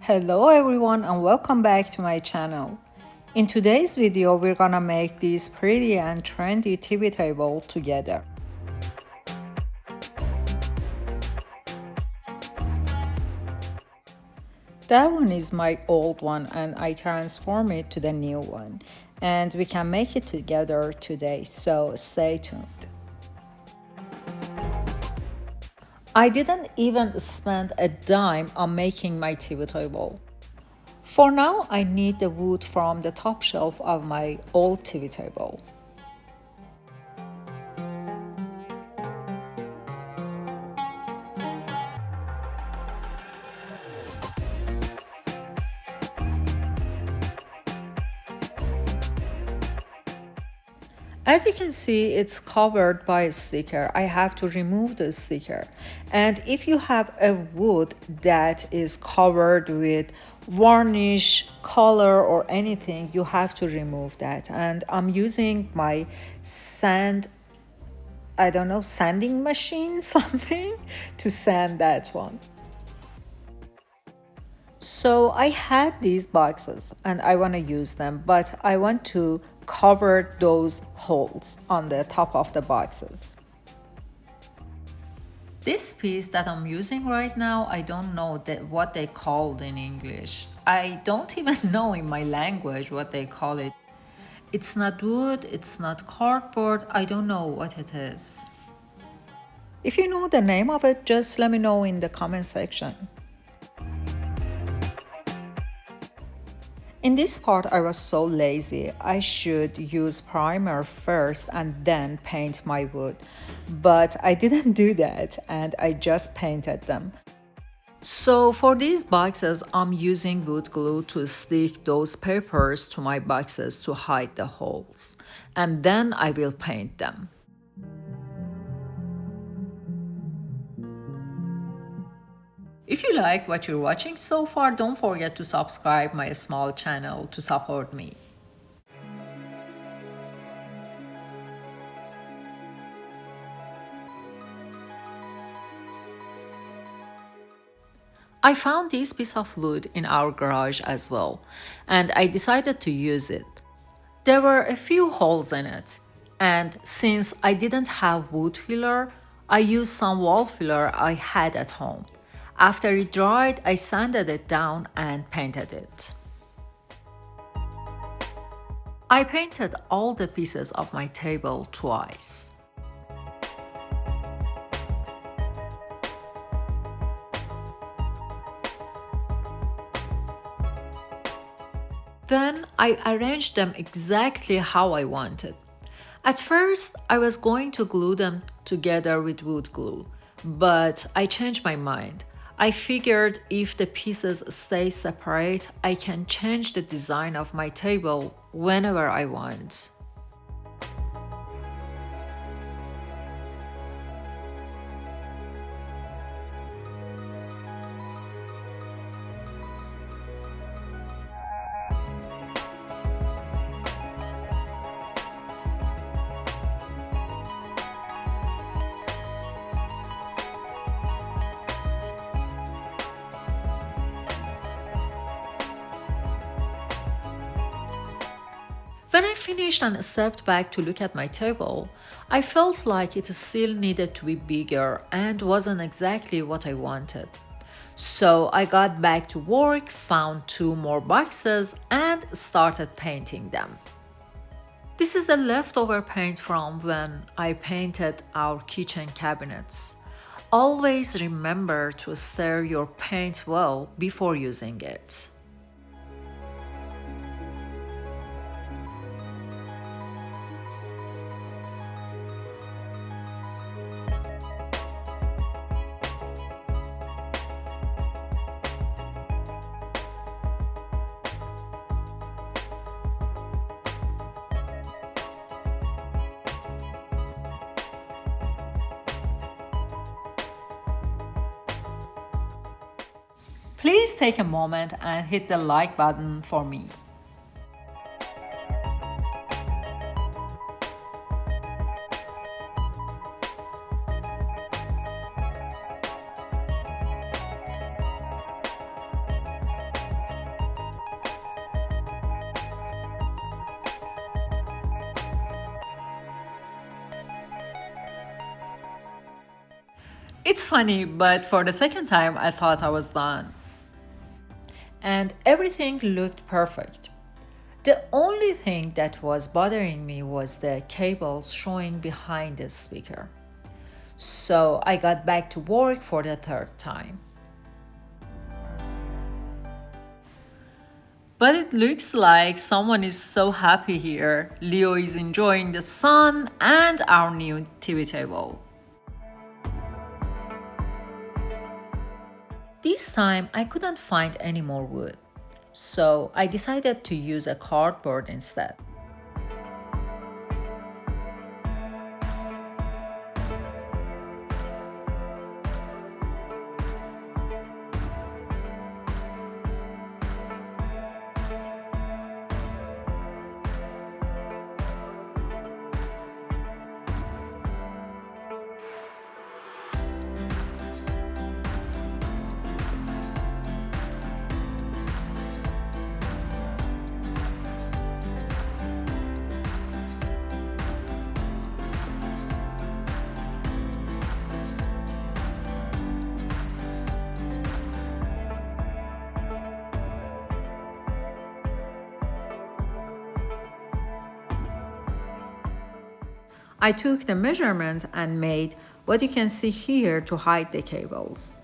Hello everyone and welcome back to my channel. In today's video, we're gonna make this pretty and trendy TV table together. That one is my old one and I transform it to the new one. And we can make it together today, so stay tuned. I didn't even spend a dime on making my TV table. For now, I need the wood from the top shelf of my old TV table. As you can see, it's covered by a sticker. I have to remove the sticker. And if you have a wood that is covered with varnish, color, or anything, you have to remove that. And I'm using my sanding machine, something, to sand that one. So I had these boxes and I want to use them, but I want to cover those holes on the top of the boxes. This piece that I'm using right now, I don't know what they called in English. I don't even know in my language what they call it. It's not wood, it's not cardboard, I don't know what it is. If you know the name of it, just let me know in the comment section. In this part, I was so lazy. I should use primer first and then paint my wood. But I didn't do that and I just painted them. So for these boxes, I'm using wood glue to stick those papers to my boxes to hide the holes. And then I will paint them. If you like what you're watching so far, don't forget to subscribe my small channel to support me. I found this piece of wood in our garage as well, and I decided to use it. There were a few holes in it, and since I didn't have wood filler, I used some wall filler I had at home. After it dried, I sanded it down and painted it. I painted all the pieces of my table twice. Then I arranged them exactly how I wanted. At first, I was going to glue them together with wood glue, but I changed my mind. I figured if the pieces stay separate, I can change the design of my table whenever I want. When I finished and stepped back to look at my table, I felt like it still needed to be bigger and wasn't exactly what I wanted. So I got back to work, found 2 more boxes, and started painting them. This is the leftover paint from when I painted our kitchen cabinets. Always remember to stir your paint well before using it. Please take a moment and hit the like button for me. It's funny, but for the second time, I thought I was done. And everything looked perfect. The only thing that was bothering me was the cables showing behind the speaker. So I got back to work for the third time. But it looks like someone is so happy here. Leo is enjoying the sun and our new TV table. This time I couldn't find any more wood, so I decided to use a cardboard instead. I took the measurement and made what you can see here to hide the cables.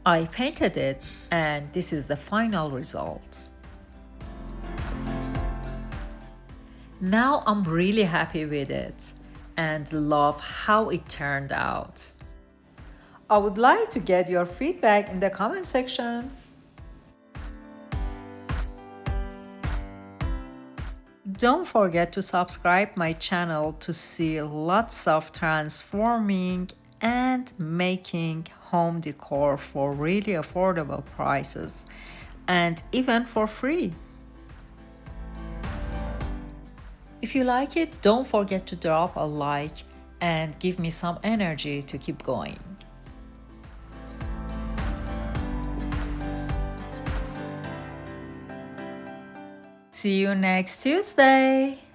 I painted it, and this is the final result. Now I'm really happy with it and love how it turned out. I would like to get your feedback in the comment section. Don't forget to subscribe my channel to see lots of transforming and making home decor for really affordable prices and even for free. If you like it, don't forget to drop a like and give me some energy to keep going. See you next Tuesday.